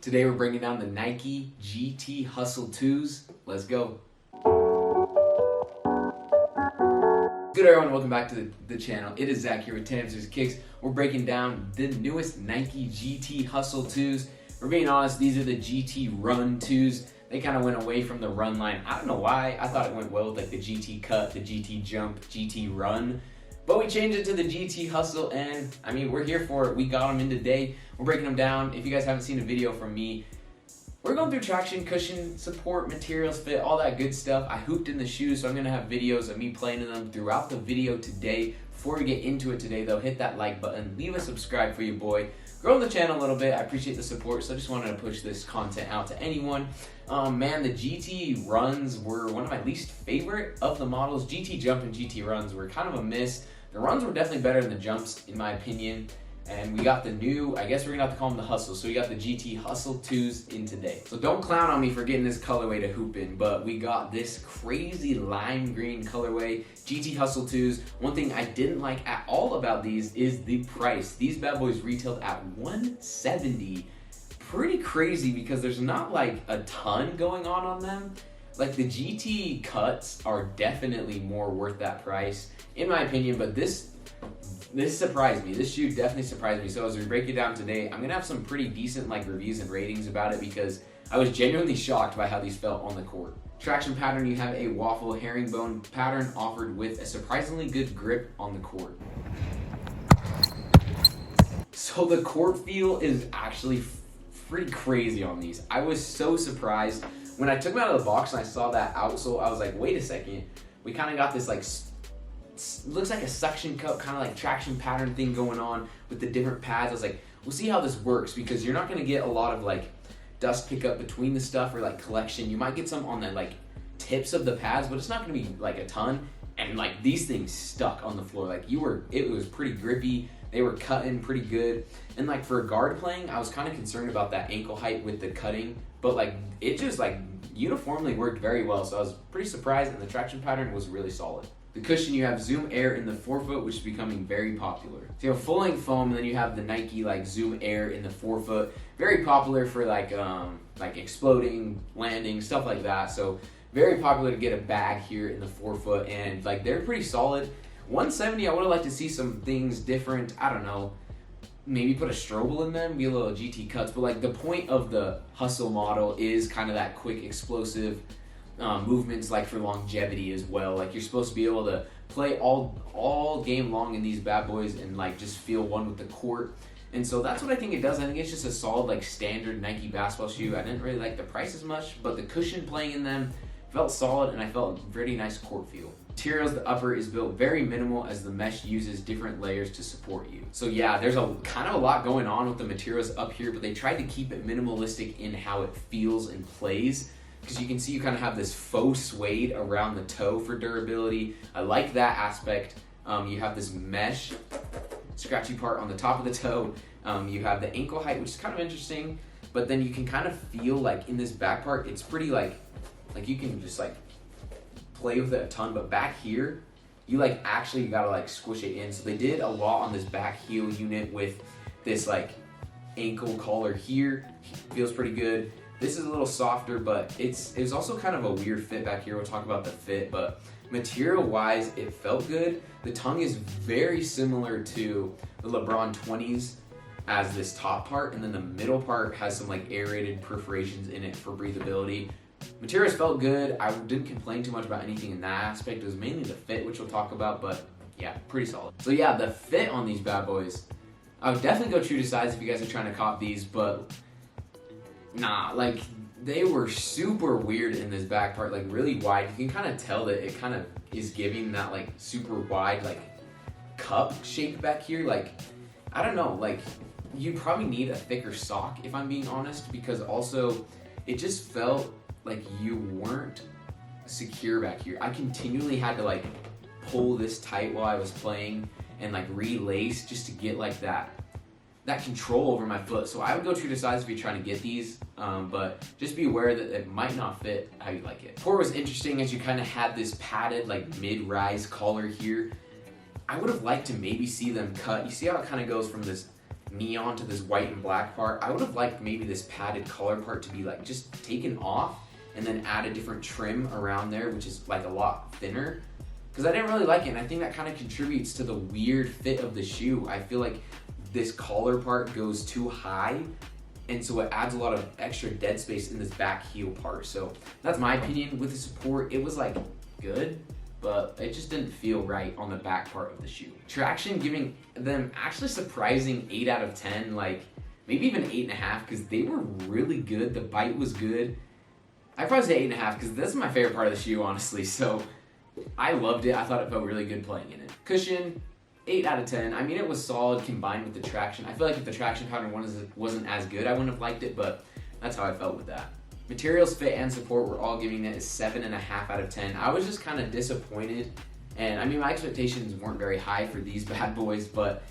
Today we're bringing down the Nike GT Hustle 2s. Let's go. Good everyone, welcome back to the channel. It is Zach here with Tamsters Kicks. We're breaking down the newest Nike GT Hustle 2s. For being honest, these are the GT Run 2s. They kind of went away from the Run line. I don't know why. I thought it went well with like the GT Cut, the GT Jump, GT Run. But we changed it to the GT Hustle, and I mean, we're here for it. We got them in today. We're breaking them down. If you guys haven't seen a video from me, we're going through traction, cushion, support, materials, fit, all that good stuff. I hooped in the shoes, so I'm gonna have videos of me playing in them throughout the video today. Before we get into it today though, hit that like button, leave a subscribe for your boy. Growing the channel a little bit, I appreciate the support, so I just wanted to push this content out to anyone. Man, the GT Runs were one of my least favorite of the models. GT Jump and GT Runs were kind of a miss. The runs were definitely better than the jumps, in my opinion. And we got the new, I guess we're gonna have to call them the Hustle. So we got the GT Hustle 2s in today. So don't clown on me for getting this colorway to hoop in, but we got this crazy lime green colorway, GT Hustle 2s. One thing I didn't like at all about these is the price. These bad boys retailed at $170. Pretty crazy because there's not like a ton going on them. Like the GT Cuts are definitely more worth that price, in my opinion, but this surprised me. This shoe definitely surprised me. So as we break it down today, I'm gonna have some pretty decent like reviews and ratings about it because I was genuinely shocked by how these felt on the court. Traction pattern, you have a waffle herringbone pattern offered with a surprisingly good grip on the court. So the court feel is actually pretty crazy on these. I was so surprised. When I took them out of the box and I saw that outsole, I was like, wait a second. We kind of got this like, looks like a suction cup, kind of like traction pattern thing going on with the different pads. I was like, we'll see how this works because you're not going to get a lot of like dust pickup between the stuff or like collection. You might get some on the like tips of the pads, but it's not going to be like a ton. And like these things stuck on the floor. Like it was pretty grippy. They were cutting pretty good. And like for guard playing, I was kind of concerned about that ankle height with the cutting, but like it just like uniformly worked very well. So I was pretty surprised, and the traction pattern was really solid. The cushion, you have Zoom Air in the forefoot, which is becoming very popular. So you have full length foam, and then you have the Nike like Zoom Air in the forefoot. Very popular for like exploding, landing, stuff like that. So very popular to get a bag here in the forefoot, and like they're pretty solid. 170, I would have liked to see some things different. I don't know, maybe put a Strobel in them, be a little GT Cuts, but like the point of the Hustle model is kind of that quick, explosive movements, like for longevity as well. Like you're supposed to be able to play all game long in these bad boys and like just feel one with the court. And so that's what I think it does. I think it's just a solid like standard Nike basketball shoe. I didn't really like the price as much, but the cushion playing in them felt solid, and I felt pretty nice court feel. Materials, the upper is built very minimal as the mesh uses different layers to support you. So yeah, there's a kind of a lot going on with the materials up here, but they tried to keep it minimalistic in how it feels and plays. Because you can see you kind of have this faux suede around the toe for durability. I like that aspect. You have this mesh scratchy part on the top of the toe. You have the ankle height, which is kind of interesting, but then you can kind of feel like in this back part, it's pretty like you can just like play with it a ton, but back here, you like actually gotta like squish it in. So they did a lot on this back heel unit with this like ankle collar here. Feels pretty good. This is a little softer, but it was also kind of a weird fit back here. We'll talk about the fit, but material-wise, it felt good. The tongue is very similar to the LeBron 20s as this top part, and then the middle part has some like aerated perforations in it for breathability. Materials felt good. I didn't complain too much about anything in that aspect. It was mainly the fit, which we'll talk about, but yeah, pretty solid. So yeah, the fit on these bad boys, I would definitely go true to size if you guys are trying to cop these, but nah, like they were super weird in this back part, like really wide. You can kind of tell that it kind of is giving that like super wide like cup shape back here. Like, I don't know, like you probably need a thicker sock if I'm being honest, because also it just felt like you weren't secure back here. I continually had to like pull this tight while I was playing and like relace just to get like that control over my foot. So I would go true to size if you're trying to get these, but just be aware that it might not fit how you like it. Core was interesting as you kind of had this padded like mid-rise collar here. I would have liked to maybe see them cut. You see how it kind of goes from this neon to this white and black part. I would have liked maybe this padded collar part to be like just taken off and then add a different trim around there, which is like a lot thinner. Because I didn't really like it, and I think that kind of contributes to the weird fit of the shoe. I feel like this collar part goes too high, and so it adds a lot of extra dead space in this back heel part. So that's my opinion. With the support, it was like good, but it just didn't feel right on the back part of the shoe. Traction giving them actually surprising 8 out of 10, like maybe even 8.5, because they were really good. The bite was good. I'd probably say 8.5 because this is my favorite part of the shoe, honestly. So I loved it. I thought it felt really good playing in it. Cushion, 8 out of 10. I mean, it was solid combined with the traction. I feel like if the traction pattern wasn't as good, I wouldn't have liked it, but that's how I felt with that. Materials, fit, and support, we're all giving it a 7.5 out of 10. I was just kind of disappointed, and I mean, my expectations weren't very high for these bad boys, but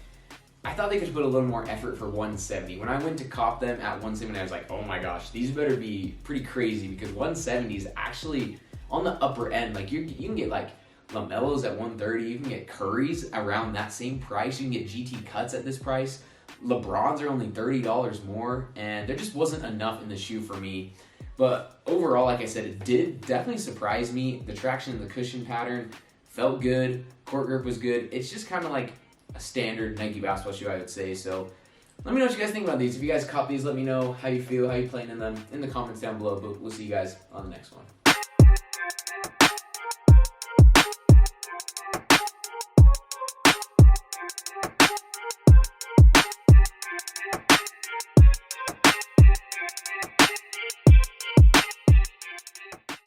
I thought they could put a little more effort for 170. When I went to cop them at 170, I was like, oh my gosh, these better be pretty crazy, because 170 is actually on the upper end. Like you can get like Lamellos at 130, you can get Currys around that same price, you can get GT Cuts at this price. LeBrons are only $30 more, and there just wasn't enough in the shoe for me. But overall, like I said, it did definitely surprise me. The traction and the cushion pattern felt good, court grip was good. It's just kind of like a standard Nike basketball shoe, I would say. So let me know what you guys think about these. If you guys cop these, let me know how you feel, how you playing in them in the comments down below. But we'll see you guys on the next one.